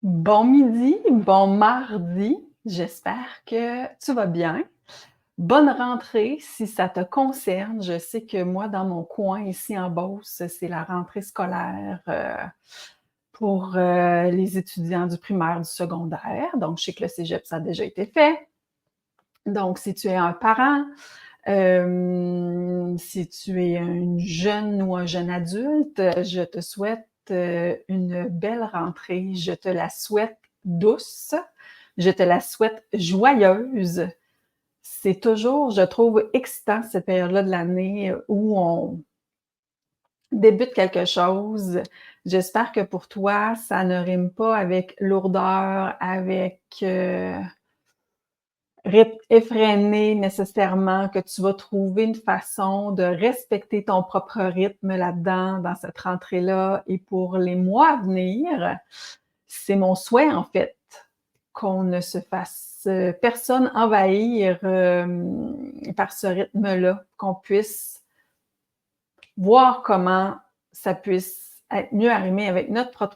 Bon midi, bon mardi, j'espère que tu vas bien. Bonne rentrée si ça te concerne. Je sais que moi, dans mon coin ici en Beauce, c'est la rentrée scolaire pour les étudiants du primaire, du secondaire. Donc, je sais que le cégep, ça a déjà été fait. Donc, si tu es un parent, si tu es un jeune ou un jeune adulte, je te souhaite une belle rentrée. Je te la souhaite douce. Je te la souhaite joyeuse. C'est toujours, je trouve, excitant cette période-là de l'année où on débute quelque chose. J'espère que pour toi, ça ne rime pas avec lourdeur, avec rythme effréné nécessairement, que tu vas trouver une façon de respecter ton propre rythme là-dedans, dans cette rentrée-là et pour les mois à venir. C'est mon souhait, en fait, qu'on ne se fasse personne envahir par ce rythme-là, qu'on puisse voir comment ça puisse être mieux arrimé avec notre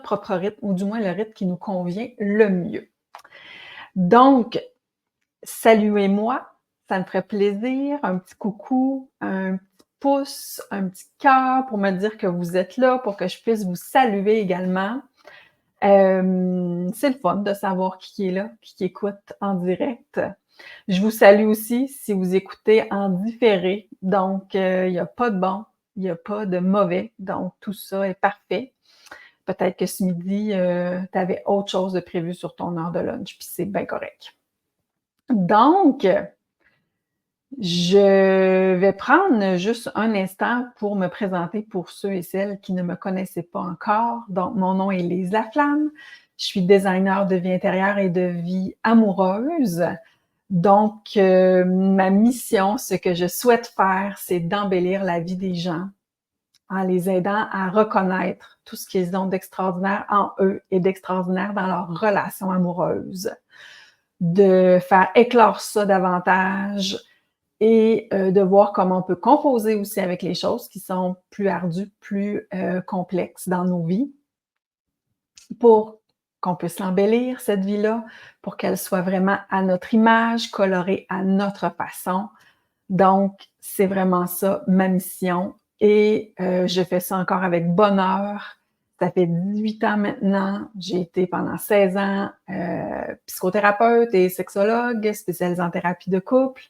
propre rythme, ou du moins le rythme qui nous convient le mieux. Donc, saluez-moi, ça me ferait plaisir. Un petit coucou, un petit pouce, un petit cœur pour me dire que vous êtes là, pour que je puisse vous saluer également. C'est le fun de savoir qui est là, qui écoute en direct. Je vous salue aussi si vous écoutez en différé. Donc, il n'y a pas de bon, il n'y a pas de mauvais. Donc, tout ça est parfait. Peut-être que ce midi, tu avais autre chose de prévu sur ton heure de lunch, puis c'est bien correct. Donc, je vais prendre juste un instant pour me présenter pour ceux et celles qui ne me connaissaient pas encore. Donc, mon nom est Lise Laflamme. Je suis designer de vie intérieure et de vie amoureuse. Donc, ma mission, ce que je souhaite faire, c'est d'embellir la vie des gens en les aidant à reconnaître tout ce qu'ils ont d'extraordinaire en eux et d'extraordinaire dans leur relation amoureuse, de faire éclore ça davantage et de voir comment on peut composer aussi avec les choses qui sont plus ardues, plus complexes dans nos vies pour qu'on puisse l'embellir, cette vie-là, pour qu'elle soit vraiment à notre image, colorée à notre façon. Donc, c'est vraiment ça, ma mission. Et je fais ça encore avec bonheur. Ça fait 18 ans maintenant. J'ai été pendant 16 ans psychothérapeute et sexologue spécialisée en thérapie de couple.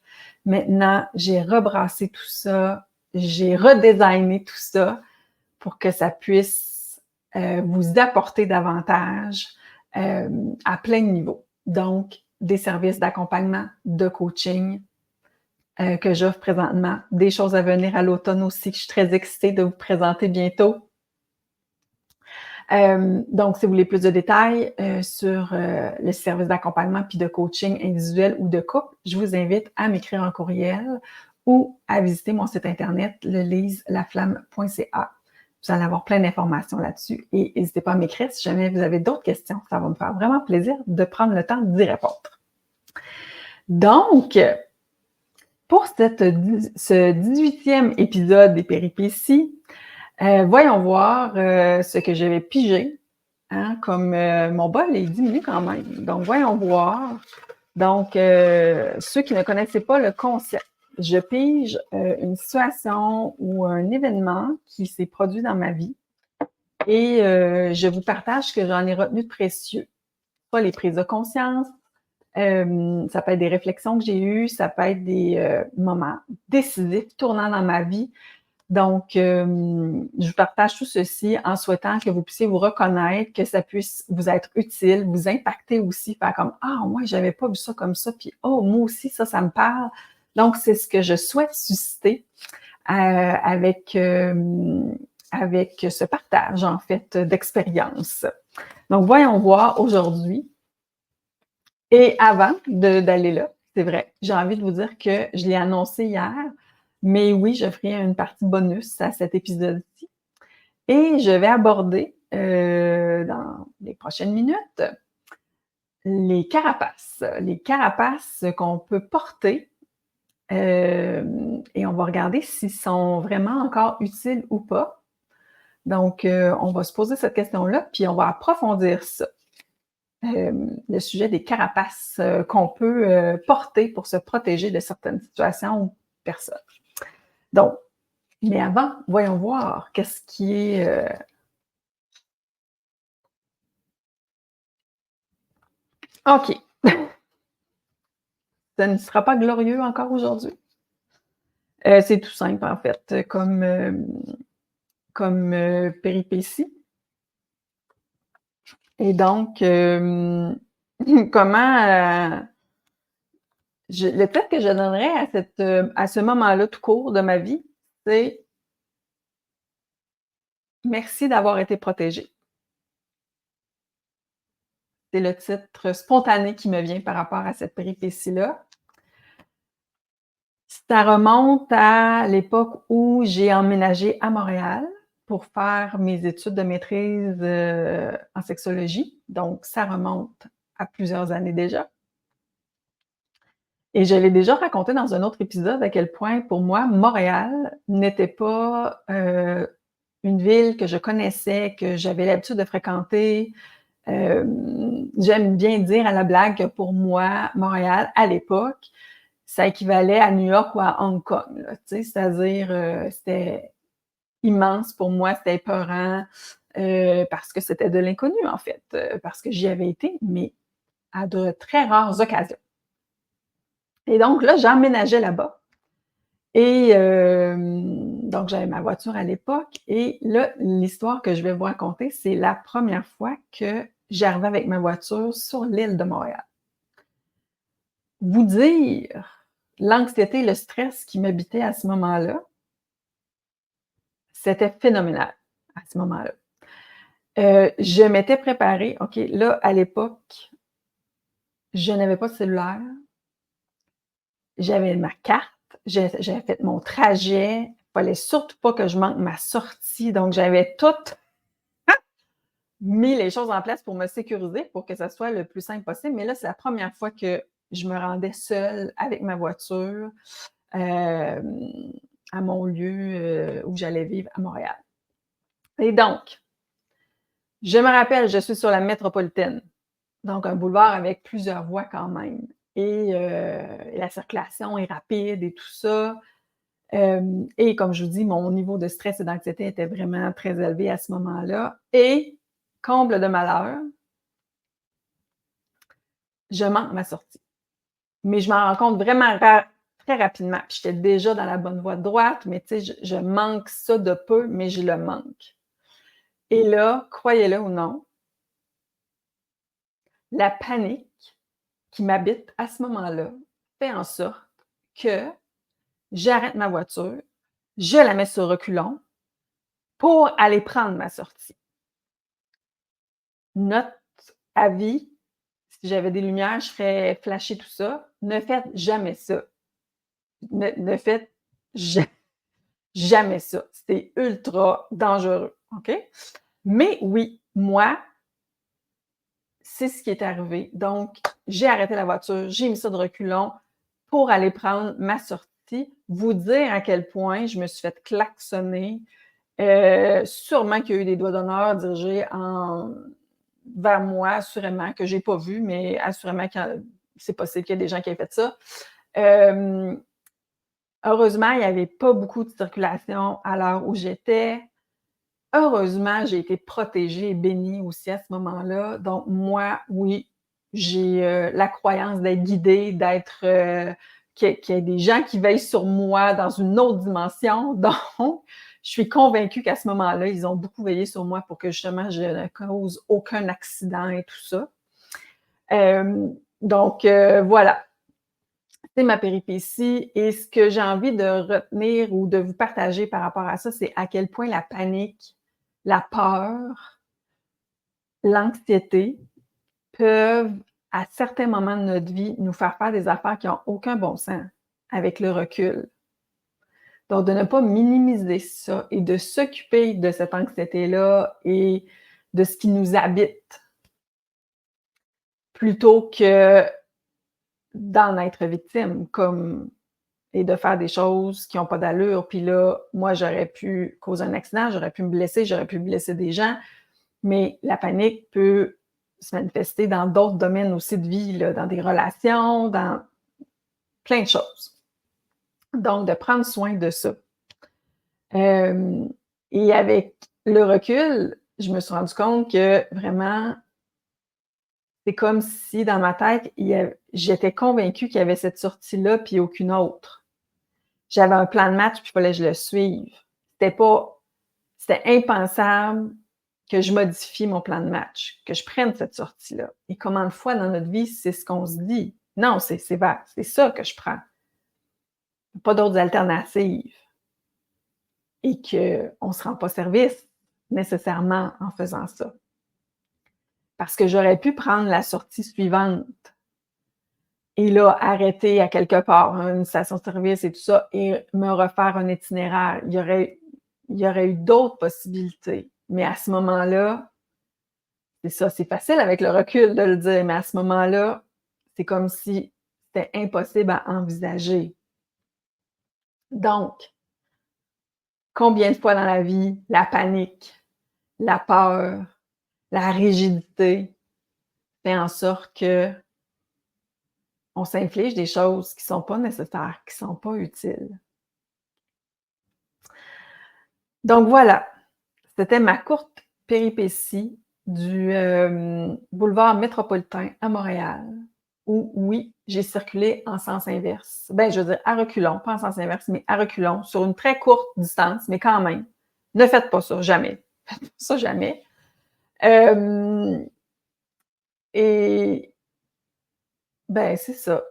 Maintenant, j'ai rebrassé tout ça. J'ai redesigné tout ça pour que ça puisse vous apporter davantage à plein de niveaux. Donc, des services d'accompagnement, de coaching que j'offre présentement, des choses à venir à l'automne aussi que je suis très excitée de vous présenter bientôt. Donc, si vous voulez plus de détails sur le service d'accompagnement puis de coaching individuel ou de couple, je vous invite à m'écrire un courriel ou à visiter mon site internet, liselaflamme.ca. Vous allez avoir plein d'informations là-dessus et n'hésitez pas à m'écrire si jamais vous avez d'autres questions. Ça va me faire vraiment plaisir de prendre le temps d'y répondre. Donc, pour ce 18e épisode des péripéties, voyons voir ce que j'avais pigé. Hein, comme mon bol est diminué quand même. Donc, voyons voir. Donc, ceux qui ne connaissaient pas le concept, je pige une situation ou un événement qui s'est produit dans ma vie et je vous partage ce que j'en ai retenu de précieux. Pas les prises de conscience, ça peut être des réflexions que j'ai eues, ça peut être des moments décisifs tournants dans ma vie. Donc, je vous partage tout ceci en souhaitant que vous puissiez vous reconnaître, que ça puisse vous être utile, vous impacter aussi, faire comme « Ah, moi, j'avais pas vu ça comme ça, puis oh, moi aussi, ça me parle. » Donc, c'est ce que je souhaite susciter avec ce partage, en fait, d'expérience. Donc, voyons voir aujourd'hui. Et avant d'aller là, c'est vrai, j'ai envie de vous dire que je l'ai annoncé hier, mais oui, je ferai une partie bonus à cet épisode-ci. Et je vais aborder dans les prochaines minutes les carapaces. Les carapaces qu'on peut porter et on va regarder s'ils sont vraiment encore utiles ou pas. Donc, on va se poser cette question-là, puis on va approfondir ça. le sujet des carapaces qu'on peut porter pour se protéger de certaines situations ou personnes. Donc, mais avant, voyons voir qu'est-ce qui est... OK, ça ne sera pas glorieux encore aujourd'hui. C'est tout simple, en fait, comme péripétie. Et donc, comment le titre que je donnerais à ce moment-là tout court de ma vie, c'est merci d'avoir été protégé. C'est le titre spontané qui me vient par rapport à cette péripétie-là. Ça remonte à l'époque où j'ai emménagé à Montréal pour faire mes études de maîtrise en sexologie. Donc, ça remonte à plusieurs années déjà. Et je l'ai déjà raconté dans un autre épisode à quel point, pour moi, Montréal n'était pas une ville que je connaissais, que j'avais l'habitude de fréquenter. J'aime bien dire à la blague que pour moi, Montréal, à l'époque, ça équivalait à New York ou à Hong Kong. Là, c'est-à-dire, c'était immense pour moi, c'était épeurant, parce que c'était de l'inconnu, en fait, parce que j'y avais été, mais à de très rares occasions. Et donc là, j'emménageais là-bas. Et donc, j'avais ma voiture à l'époque. Et là, l'histoire que je vais vous raconter, c'est la première fois que j'arrivais avec ma voiture sur l'île de Montréal. Vous dire l'anxiété, le stress qui m'habitait à ce moment-là, c'était phénoménal à ce moment-là. Je m'étais préparée, OK, là, à l'époque, je n'avais pas de cellulaire, j'avais ma carte, j'avais fait mon trajet, il fallait surtout pas que je manque ma sortie, donc j'avais tout mis les choses en place pour me sécuriser, pour que ça soit le plus simple possible. Mais là, c'est la première fois que je me rendais seule avec ma voiture à mon lieu où j'allais vivre à Montréal. Et donc, je me rappelle, je suis sur la métropolitaine, donc un boulevard avec plusieurs voies quand même. Et la circulation est rapide et tout ça. Et comme je vous dis, mon niveau de stress et d'anxiété était vraiment très élevé à ce moment-là. Et comble de malheur, je manque ma sortie. Mais je m'en rends compte vraiment très rapidement. Puis j'étais déjà dans la bonne voie de droite, mais tu sais, je manque ça de peu, mais je le manque. Et là, croyez-le ou non, la panique qui m'habite à ce moment-là fait en sorte que j'arrête ma voiture, je la mets sur reculons pour aller prendre ma sortie. Note à vie, si j'avais des lumières, je ferais flasher tout ça. Ne faites jamais ça. Ne faites jamais ça. C'est ultra dangereux. OK? Mais oui, moi, c'est ce qui est arrivé. Donc, j'ai arrêté la voiture, j'ai mis ça de reculons pour aller prendre ma sortie. Vous dire à quel point je me suis fait klaxonner. Sûrement qu'il y a eu des doigts d'honneur dirigés vers moi, assurément, que je n'ai pas vu, mais assurément que c'est possible qu'il y ait des gens qui aient fait ça. Heureusement, il n'y avait pas beaucoup de circulation à l'heure où j'étais. Heureusement, j'ai été protégée et bénie aussi à ce moment-là. Donc, moi, oui, j'ai la croyance d'être guidée, qu'il y ait des gens qui veillent sur moi dans une autre dimension. Donc, je suis convaincue qu'à ce moment-là, ils ont beaucoup veillé sur moi pour que justement je ne cause aucun accident et tout ça. Donc, voilà. C'est ma péripétie. Et ce que j'ai envie de retenir ou de vous partager par rapport à ça, c'est à quel point la panique, la peur, l'anxiété peuvent, à certains moments de notre vie, nous faire faire des affaires qui n'ont aucun bon sens avec le recul. Donc, de ne pas minimiser ça et de s'occuper de cette anxiété-là et de ce qui nous habite plutôt que d'en être victime, et de faire des choses qui n'ont pas d'allure. Puis là, moi, j'aurais pu causer un accident, j'aurais pu me blesser des gens, mais la panique peut se manifester dans d'autres domaines aussi de vie, là, dans des relations, dans plein de choses. Donc, de prendre soin de ça. Et avec le recul, je me suis rendu compte que vraiment, c'est comme si dans ma tête, j'étais convaincue qu'il y avait cette sortie-là, puis aucune autre. J'avais un plan de match, puis il fallait que je le suive. C'était impensable que je modifie mon plan de match, que je prenne cette sortie-là. Et combien de fois dans notre vie, c'est ce qu'on se dit? Non, c'est ça que je prends. Pas d'autres alternatives. Et qu'on ne se rend pas service nécessairement en faisant ça. Parce que j'aurais pu prendre la sortie suivante et là, arrêter à quelque part, une station-service et tout ça, et me refaire un itinéraire. Il y aurait eu d'autres possibilités. Mais à ce moment-là, c'est ça, c'est facile avec le recul de le dire, mais à ce moment-là, c'est comme si c'était impossible à envisager. Donc, combien de fois dans la vie, la panique, la peur, la rigidité fait en sorte que on s'inflige des choses qui ne sont pas nécessaires, qui ne sont pas utiles. Donc voilà, c'était ma courte péripétie du boulevard métropolitain à Montréal, où oui, j'ai circulé en sens inverse. Ben, je veux dire à reculons, pas en sens inverse, mais à reculons, sur une très courte distance, mais quand même. Ne faites pas ça, jamais. Faites pas ça, jamais. Et ben, c'est ça.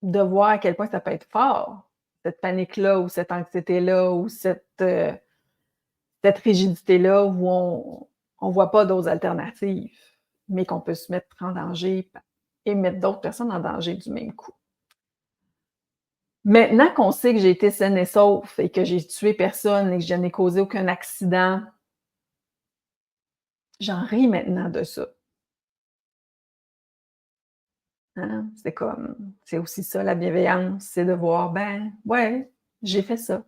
De voir à quel point ça peut être fort, cette panique-là ou cette anxiété-là ou cette rigidité-là où on voit pas d'autres alternatives, mais qu'on peut se mettre en danger et mettre d'autres personnes en danger du même coup. Maintenant qu'on sait que j'ai été saine et sauf et que j'ai tué personne et que je n'ai causé aucun accident, j'en ris maintenant de ça. Hein? C'est aussi ça la bienveillance, c'est de voir, ben, ouais, j'ai fait ça.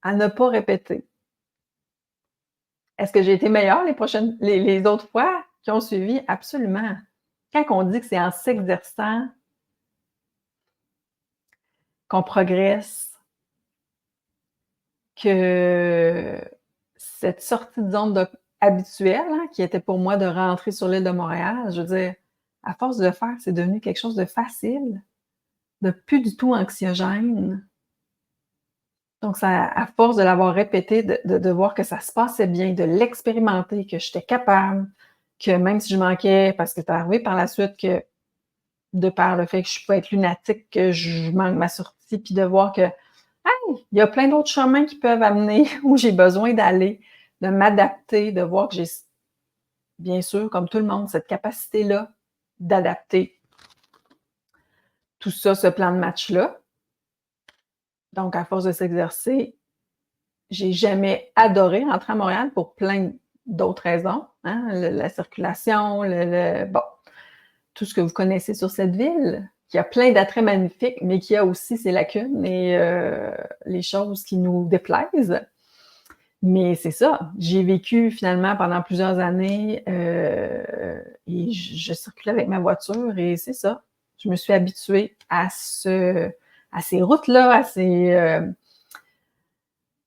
À ne pas répéter. Est-ce que j'ai été meilleure les autres fois qui ont suivi? Absolument. Quand on dit que c'est en s'exerçant qu'on progresse, que cette sortie de zone habituelle, hein, qui était pour moi de rentrer sur l'île de Montréal, je veux dire, à force de le faire, c'est devenu quelque chose de facile, de plus du tout anxiogène. Donc, ça, à force de l'avoir répété, de voir que ça se passait bien, de l'expérimenter, que j'étais capable, que même si je manquais, parce que c'est arrivé par la suite que, de par le fait que je peux être lunatique, que je manque ma sortie, puis de voir que, hey, il y a plein d'autres chemins qui peuvent amener où j'ai besoin d'aller, de m'adapter, de voir que j'ai, bien sûr, comme tout le monde, cette capacité-là d'adapter tout ça, ce plan de match-là. Donc, à force de s'exercer, j'ai jamais adoré rentrer à Montréal pour plein d'autres raisons, hein, la circulation, bon, tout ce que vous connaissez sur cette ville, qui a plein d'attraits magnifiques, mais qui a aussi ses lacunes et les choses qui nous déplaisent. Mais c'est ça, j'ai vécu finalement pendant plusieurs années et je circulais avec ma voiture et c'est ça. Je me suis habituée à ces routes-là,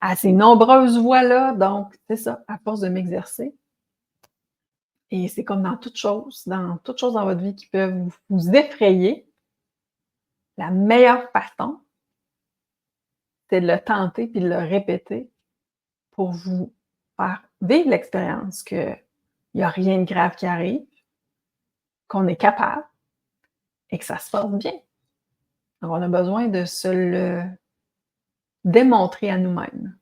à ces nombreuses voies-là. Donc, c'est ça, à force de m'exercer. Et c'est comme dans toute chose dans votre vie qui peuvent vous effrayer, la meilleure façon, c'est de le tenter puis de le répéter pour vous faire vivre l'expérience qu'il n'y a rien de grave qui arrive, qu'on est capable et que ça se passe bien. Donc, on a besoin de se le démontrer à nous-mêmes.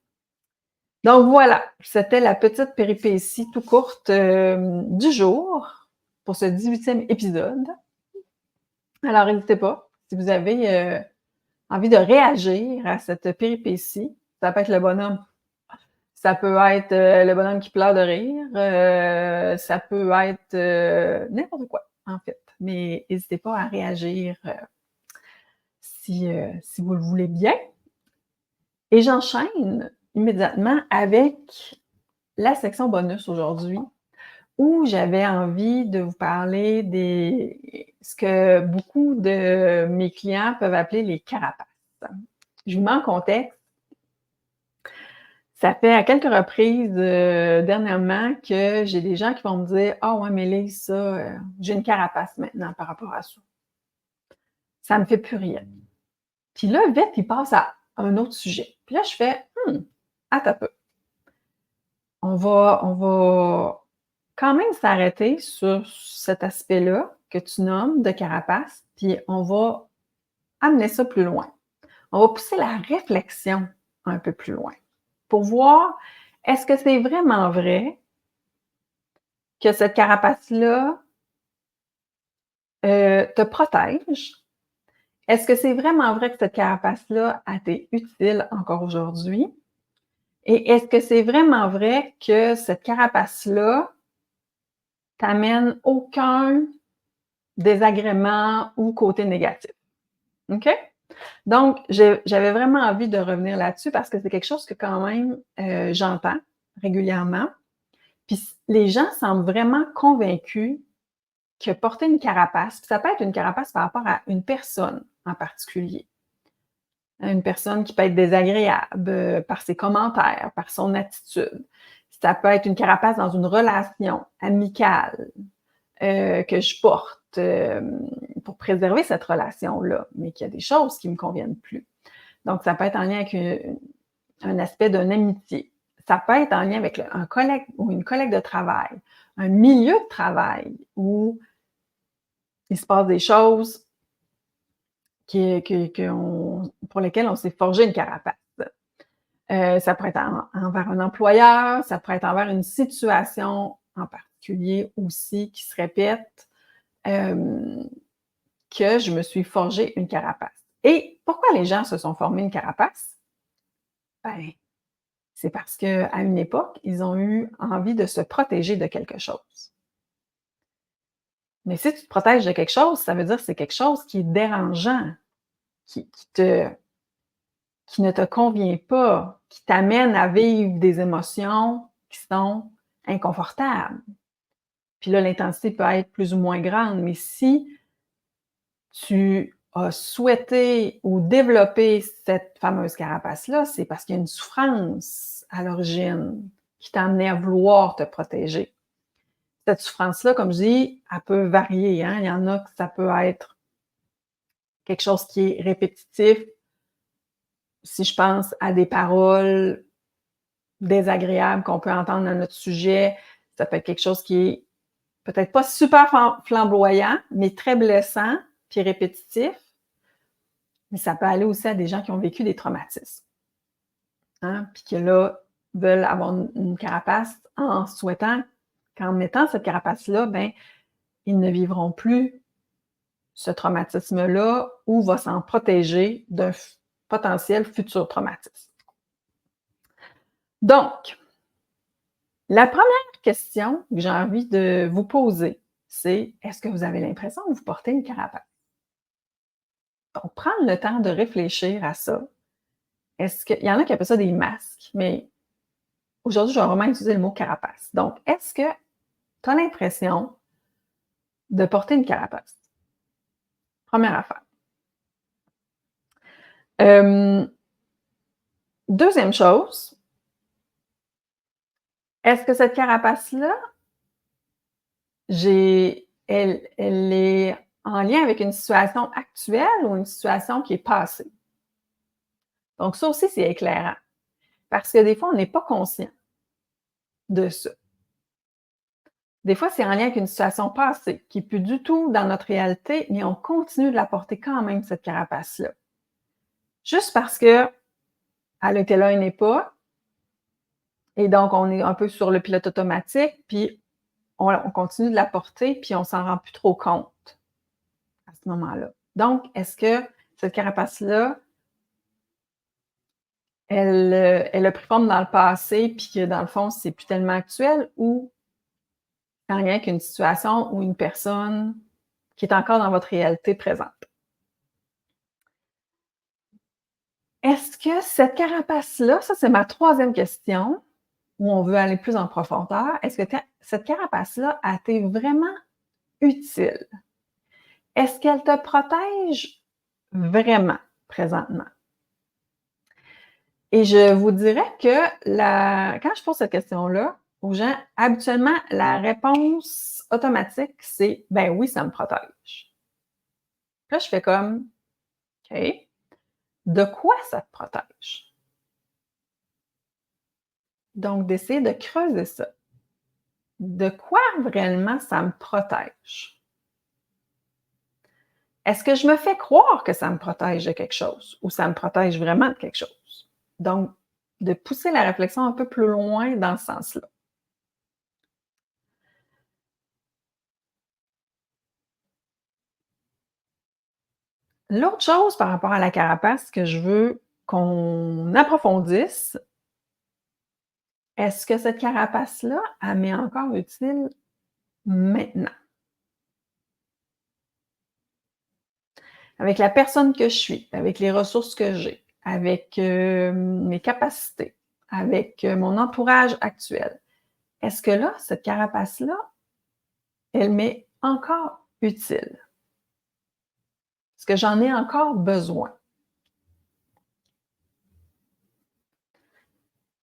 Donc voilà, c'était la petite péripétie tout courte du jour pour ce 18e épisode. Alors, n'hésitez pas, si vous avez envie de réagir à cette péripétie, ça peut être le bonhomme. Ça peut être le bonhomme qui pleure de rire. Ça peut être n'importe quoi, en fait. Mais n'hésitez pas à réagir si vous le voulez bien. Et j'enchaîne immédiatement avec la section bonus aujourd'hui, où j'avais envie de vous parler ce que beaucoup de mes clients peuvent appeler les carapaces. Je vous mets en contexte. Ça fait à quelques reprises, dernièrement que j'ai des gens qui vont me dire: «Ah ouais, mais Lise, ça, j'ai une carapace maintenant par rapport à ça. Ça me fait plus rien». Puis là, vite, ils passent à un autre sujet. Puis là, je fais: attends un peu. On va quand même s'arrêter sur cet aspect-là que tu nommes de carapace, puis on va amener ça plus loin. On va pousser la réflexion un peu plus loin pour voir, est-ce que c'est vraiment vrai que cette carapace-là, te protège? Est-ce que c'est vraiment vrai que cette carapace-là, elle t'est utile encore aujourd'hui? Et est-ce que c'est vraiment vrai que cette carapace-là t'amène aucun désagrément ou côté négatif? OK? Donc, j'avais vraiment envie de revenir là-dessus parce que c'est quelque chose que quand même, j'entends régulièrement. Puis les gens semblent vraiment convaincus que porter une carapace, puis ça peut être une carapace par rapport à une personne en particulier. Une personne qui peut être désagréable, par ses commentaires, par son attitude. Ça peut être une carapace dans une relation amicale, que je porte, pour préserver cette relation-là, mais qu'il y a des choses qui me conviennent plus. Donc ça peut être en lien avec un aspect d'une amitié. Ça peut être en lien avec un collègue ou une collègue de travail, un milieu de travail où il se passe des choses pour lesquelles on s'est forgé une carapace. Ça pourrait être envers un employeur, ça pourrait être envers une situation en particulier aussi qui se répète, que je me suis forgé une carapace. Et pourquoi les gens se sont formés une carapace? Ben, c'est parce qu'à une époque, ils ont eu envie de se protéger de quelque chose. Mais si tu te protèges de quelque chose, ça veut dire que c'est quelque chose qui est dérangeant, qui ne te convient pas, qui t'amène à vivre des émotions qui sont inconfortables. Puis là, l'intensité peut être plus ou moins grande, mais si tu as souhaité ou développé cette fameuse carapace-là, c'est parce qu'il y a une souffrance à l'origine qui t'a amené à vouloir te protéger. Cette souffrance-là, comme je dis, elle peut varier, hein. Il y en a que ça peut être quelque chose qui est répétitif. Si je pense à des paroles désagréables qu'on peut entendre à notre sujet, ça peut être quelque chose qui est peut-être pas super flamboyant, mais très blessant puis répétitif. Mais ça peut aller aussi à des gens qui ont vécu des traumatismes, hein, puis qui là veulent avoir une carapace en souhaitant qu'en mettant cette carapace-là, ben, ils ne vivront plus ce traumatisme-là ou va s'en protéger d'un potentiel futur traumatisme. Donc, la première question que j'ai envie de vous poser, c'est: est-ce que vous avez l'impression que vous portez une carapace? Donc, prendre le temps de réfléchir à ça. Est-ce qu'il y en a qui appellent ça des masques, mais aujourd'hui, je vais vraiment utiliser le mot carapace. Donc, est-ce que tu as l'impression de porter une carapace? Première affaire. Deuxième chose, est-ce que cette carapace-là, elle est en lien avec une situation actuelle ou une situation qui est passée? Donc, ça aussi, c'est éclairant. Parce que des fois, on n'est pas conscient de ça. Des fois, c'est en lien avec une situation passée qui n'est plus du tout dans notre réalité, mais on continue de la porter quand même, cette carapace-là. Juste parce qu'elle était là à une époque, et donc on est un peu sur le pilote automatique, puis on continue de la porter, puis on s'en rend plus trop compte à ce moment-là. Donc, est-ce que cette carapace-là, elle a pris forme dans le passé, puis que dans le fond, c'est plus tellement actuel, ou c'est en lien avec une situation ou une personne qui est encore dans votre réalité présente? Est-ce que cette carapace-là, ça c'est ma troisième question, où on veut aller plus en profondeur, est-ce que cette carapace-là a été vraiment utile? Est-ce qu'elle te protège vraiment présentement? Et je vous dirais que quand je pose cette question-là aux gens, habituellement, la réponse automatique, c'est ben oui, ça me protège. Là, je fais comme OK, de quoi ça te protège? Donc, d'essayer de creuser ça. De quoi réellement ça me protège? Est-ce que je me fais croire que ça me protège de quelque chose ou ça me protège vraiment de quelque chose? Donc, de pousser la réflexion un peu plus loin dans ce sens-là. L'autre chose par rapport à la carapace que je veux qu'on approfondisse, est-ce que cette carapace-là, elle m'est encore utile maintenant? Avec la personne que je suis, avec les ressources que j'ai, avec, mes capacités, avec, mon entourage actuel. Est-ce que là, cette carapace-là, elle m'est encore utile? Est-ce que j'en ai encore besoin?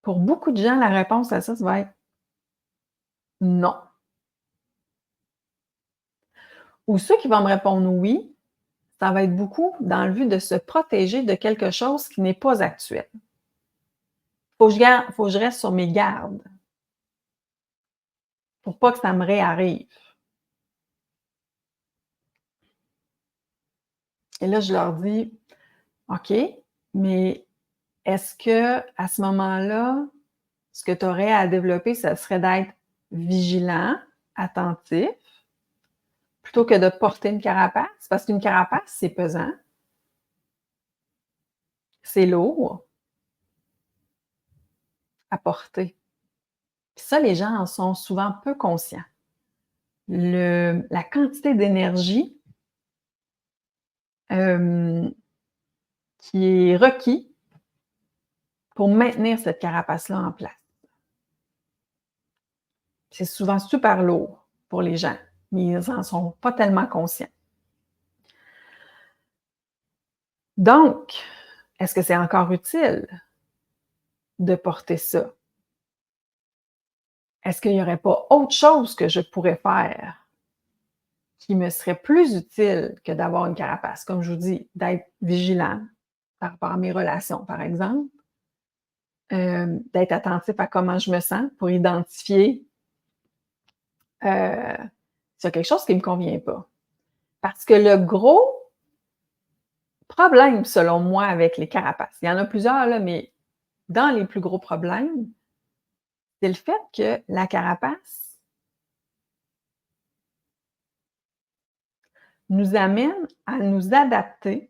Pour beaucoup de gens, la réponse à ça, ça va être non. Ou ceux qui vont me répondre oui, ça va être beaucoup dans le but de se protéger de quelque chose qui n'est pas actuel. Faut que je reste sur mes gardes pour pas que ça me réarrive. Et là, je leur dis: «OK, mais est-ce que à ce moment-là, ce que tu aurais à développer, ça serait d'être vigilant, attentif, plutôt que de porter une carapace?» Parce qu'une carapace, c'est pesant, c'est lourd à porter. Puis ça, les gens en sont souvent peu conscients. La quantité d'énergie, hem, qui est requis pour maintenir cette carapace-là en place. C'est souvent super lourd pour les gens, mais ils en sont pas tellement conscients. Donc, est-ce que c'est encore utile de porter ça? Est-ce qu'il n'y aurait pas autre chose que je pourrais faire qui me serait plus utile que d'avoir une carapace? Comme je vous dis, d'être vigilant par rapport à mes relations, par exemple, d'être attentif à comment je me sens pour identifier, s'il y a quelque chose qui ne me convient pas. Parce que le gros problème, selon moi, avec les carapaces, il y en a plusieurs, là, mais dans les plus gros problèmes, c'est le fait que la carapace nous amène à nous adapter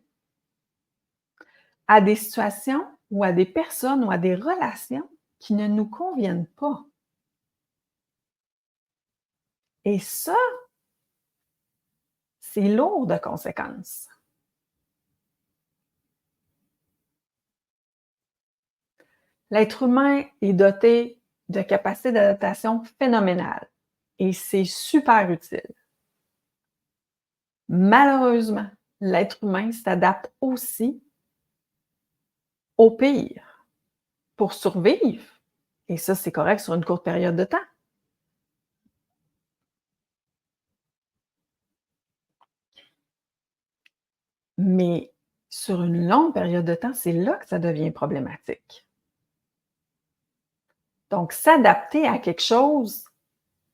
à des situations ou à des personnes ou à des relations qui ne nous conviennent pas. Et ça, c'est lourd de conséquences. L'être humain est doté de capacités d'adaptation phénoménales et c'est super utile. Malheureusement, l'être humain s'adapte aussi au pire pour survivre. Et ça, c'est correct sur une courte période de temps. Mais sur une longue période de temps, c'est là que ça devient problématique. Donc, s'adapter à quelque chose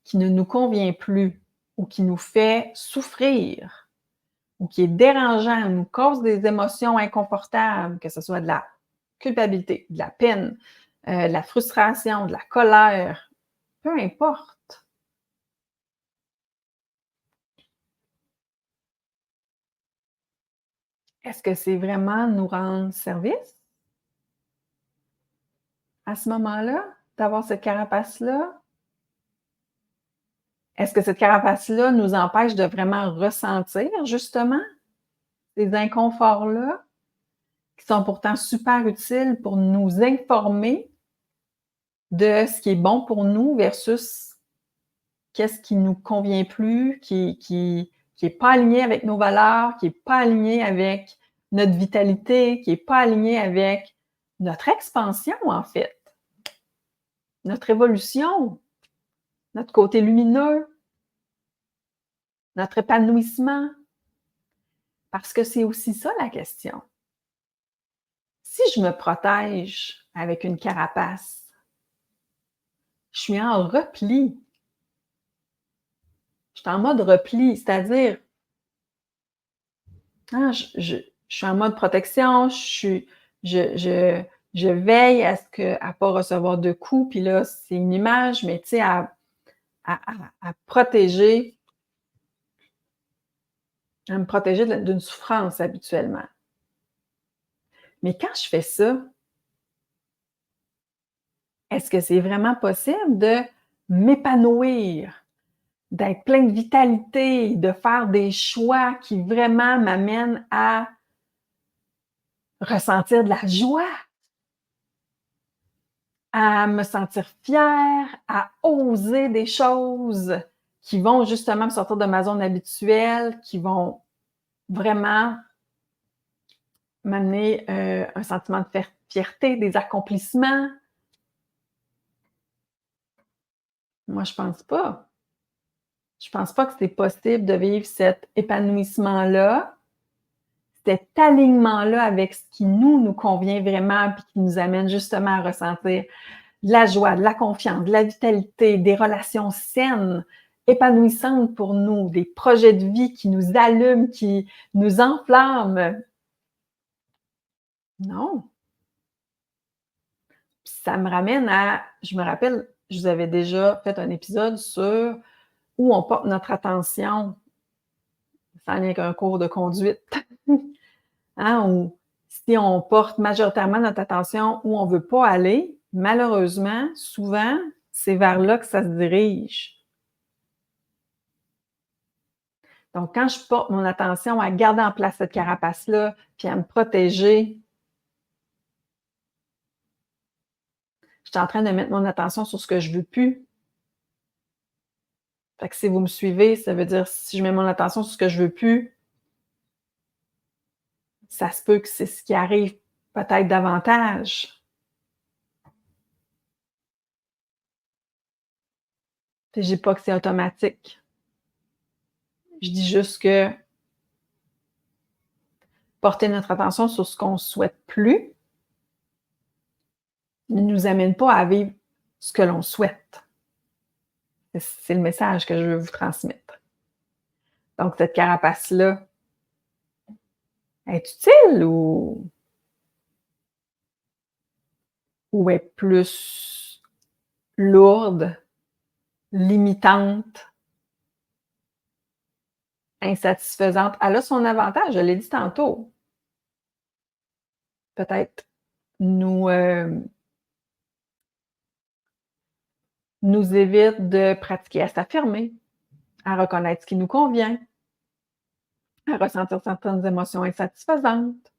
qui ne nous convient plus ou qui nous fait souffrir ou qui est dérangeant, nous cause des émotions inconfortables, que ce soit de la culpabilité, de la peine, de la frustration, de la colère, peu importe. Est-ce que c'est vraiment nous rendre service à ce moment-là, d'avoir cette carapace-là? Est-ce que cette carapace-là nous empêche de vraiment ressentir justement ces inconforts-là, qui sont pourtant super utiles pour nous informer de ce qui est bon pour nous versus qu'est-ce qui nous convient plus, qui est pas aligné avec nos valeurs, qui est pas aligné avec notre vitalité, qui est pas aligné avec notre expansion, en fait, notre évolution, notre côté lumineux, notre épanouissement. Parce que c'est aussi ça la question. Si je me protège avec une carapace, je suis en repli. Je suis en mode repli, c'est-à-dire, hein, je suis en mode protection, je veille à ce que, à pas recevoir de coups, puis là, c'est une image, mais tu sais, à protéger, à me protéger d'une souffrance habituellement. Mais quand je fais ça, est-ce que c'est vraiment possible de m'épanouir, d'être plein de vitalité, de faire des choix qui vraiment m'amènent à ressentir de la joie, à me sentir fière, à oser des choses qui vont justement me sortir de ma zone habituelle, qui vont vraiment m'amener un sentiment de fierté, des accomplissements? Moi, je pense pas. Je pense pas que c'est possible de vivre cet épanouissement-là, cet alignement-là avec ce qui nous convient vraiment, puis qui nous amène justement à ressentir de la joie, de la confiance, de la vitalité, des relations saines, épanouissantes pour nous, des projets de vie qui nous allument, qui nous enflamment. Non. Puis ça me ramène à, je me rappelle, je vous avais déjà fait un épisode sur où on porte notre attention, ça n'est qu'un cours de conduite, hein, où si on porte majoritairement notre attention où on ne veut pas aller, malheureusement, souvent, c'est vers là que ça se dirige. Donc, quand je porte mon attention à garder en place cette carapace-là, puis à me protéger, je suis en train de mettre mon attention sur ce que je veux plus. Fait que si vous me suivez, ça veut dire si je mets mon attention sur ce que je veux plus, ça se peut que c'est ce qui arrive peut-être davantage. Je dis pas que c'est automatique. Je dis juste que porter notre attention sur ce qu'on souhaite plus ne nous amène pas à vivre ce que l'on souhaite. C'est le message que je veux vous transmettre. Donc, cette carapace-là est utile ou est plus lourde, limitante, insatisfaisante? Elle a son avantage, je l'ai dit tantôt. Peut-être nous, nous évite de pratiquer à s'affirmer, à reconnaître ce qui nous convient, à ressentir certaines émotions insatisfaisantes.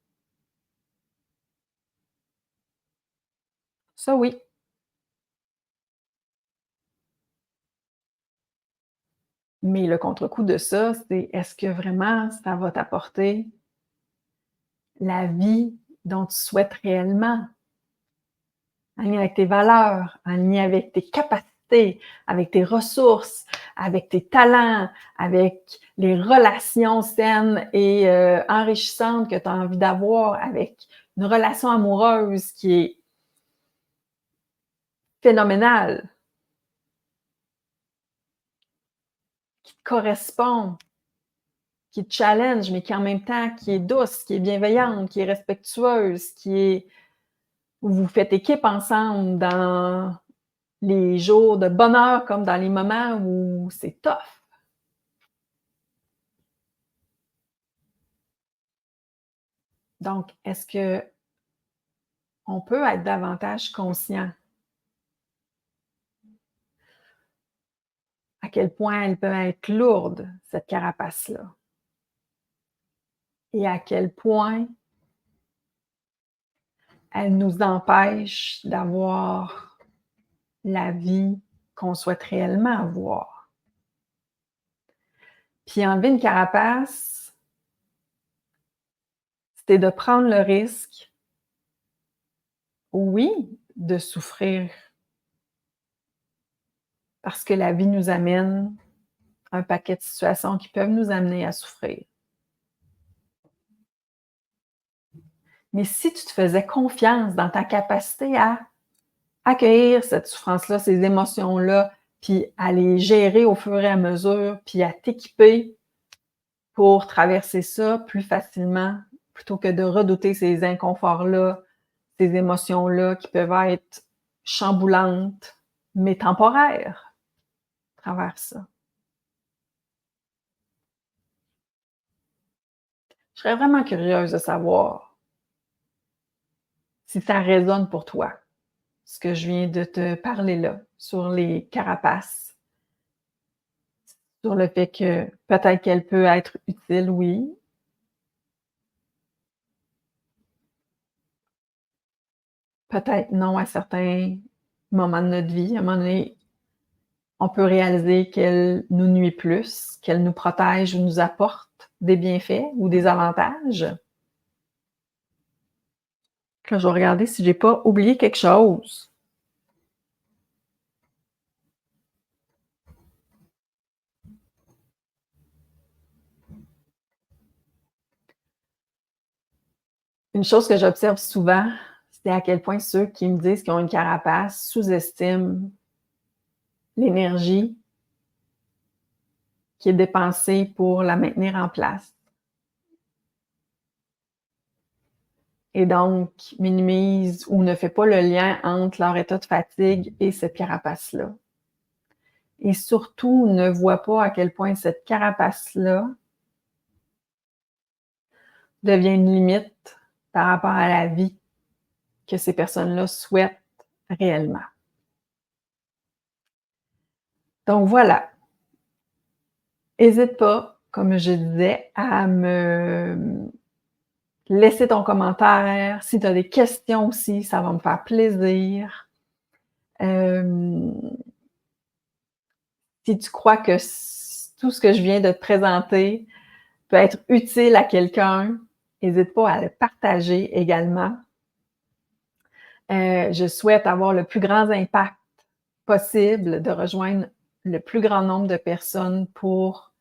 Ça, oui. Mais le contre-coup de ça, c'est est-ce que vraiment ça va t'apporter la vie dont tu souhaites réellement? En lien avec tes valeurs, en lien avec tes capacités, avec tes ressources, avec tes talents, avec les relations saines et enrichissantes que tu as envie d'avoir, avec une relation amoureuse qui est phénoménale, qui te correspond, qui te challenge, mais qui en même temps qui est douce, qui est bienveillante, qui est respectueuse, qui est où vous faites équipe ensemble dans les jours de bonheur comme dans les moments où c'est tough. Donc, est-ce que on peut être davantage conscient à quel point elle peut être lourde, cette carapace-là, et à quel point elle nous empêche d'avoir la vie qu'on souhaite réellement avoir. Puis enlever une carapace, c'est de prendre le risque, oui, de souffrir, parce que la vie nous amène un paquet de situations qui peuvent nous amener à souffrir. Mais si tu te faisais confiance dans ta capacité à accueillir cette souffrance-là, ces émotions-là, puis à les gérer au fur et à mesure, puis à t'équiper pour traverser ça plus facilement, plutôt que de redouter ces inconforts-là, ces émotions-là qui peuvent être chamboulantes, mais temporaires à travers ça. Je serais vraiment curieuse de savoir si ça résonne pour toi, ce que je viens de te parler là, sur les carapaces, sur le fait que peut-être qu'elle peut être utile, oui. Peut-être non à certains moments de notre vie. À un moment donné, on peut réaliser qu'elle nous nuit plus, qu'elle nous protège ou nous apporte des bienfaits ou des avantages. Là, je vais regarder si j'ai pas oublié quelque chose. Une chose que j'observe souvent, c'est à quel point ceux qui me disent qu'ils ont une carapace sous-estiment l'énergie qui est dépensée pour la maintenir en place. Et donc, minimisent ou ne fait pas le lien entre leur état de fatigue et cette carapace-là. Et surtout, ne voit pas à quel point cette carapace-là devient une limite par rapport à la vie que ces personnes-là souhaitent réellement. Donc voilà. N'hésite pas, comme je disais, à me laisser ton commentaire. Si tu as des questions aussi, ça va me faire plaisir. Si tu crois que tout ce que je viens de te présenter peut être utile à quelqu'un, n'hésite pas à le partager également. Je souhaite avoir le plus grand impact possible, de rejoindre le plus grand nombre de personnes pour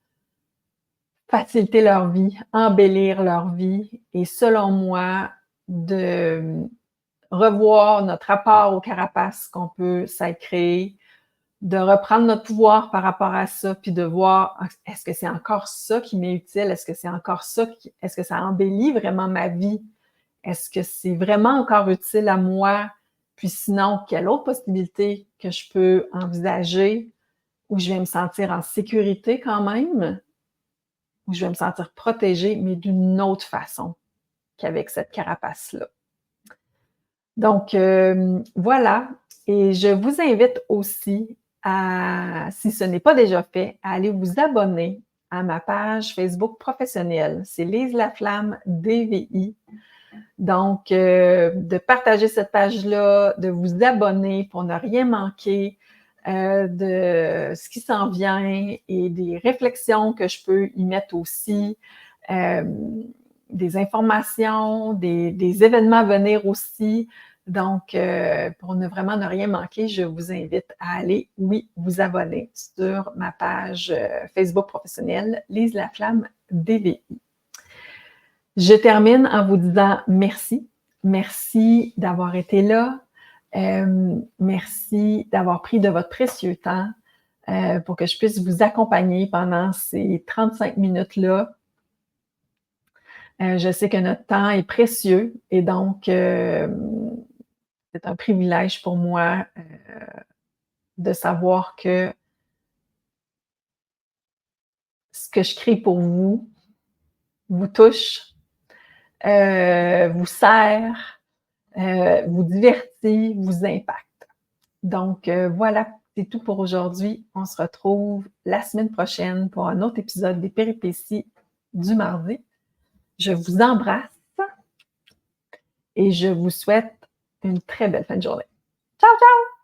faciliter leur vie, embellir leur vie et selon moi, de revoir notre rapport aux carapaces qu'on peut s'être créé, de reprendre notre pouvoir par rapport à ça, puis de voir, est-ce que c'est encore ça qui m'est utile? Est-ce que c'est encore ça est-ce que ça embellit vraiment ma vie? Est-ce que c'est vraiment encore utile à moi? Puis sinon, quelle autre possibilité que je peux envisager où je vais me sentir en sécurité quand même, où je vais me sentir protégée, mais d'une autre façon qu'avec cette carapace-là. Donc, voilà. Et je vous invite aussi à, si ce n'est pas déjà fait, à aller vous abonner à ma page Facebook professionnelle. C'est Lise Laflamme DVI. Donc, de partager cette page-là, de vous abonner pour ne rien manquer de ce qui s'en vient et des réflexions que je peux y mettre aussi, des informations, des événements à venir aussi. Donc, pour ne vraiment ne rien manquer, je vous invite à aller, oui, vous abonner sur ma page Facebook professionnelle, Lise Laflamme DVI. Je termine en vous disant merci. Merci d'avoir été là. Merci d'avoir pris de votre précieux temps pour que je puisse vous accompagner pendant ces 35 minutes-là. Je sais que notre temps est précieux et donc c'est un privilège pour moi de savoir que ce que je crée pour vous vous touche, vous sert, vous divertit, vous impacte. Donc voilà, c'est tout pour aujourd'hui. On se retrouve la semaine prochaine pour un autre épisode des péripéties du mardi. Je vous embrasse et je vous souhaite une très belle fin de journée. Ciao, ciao!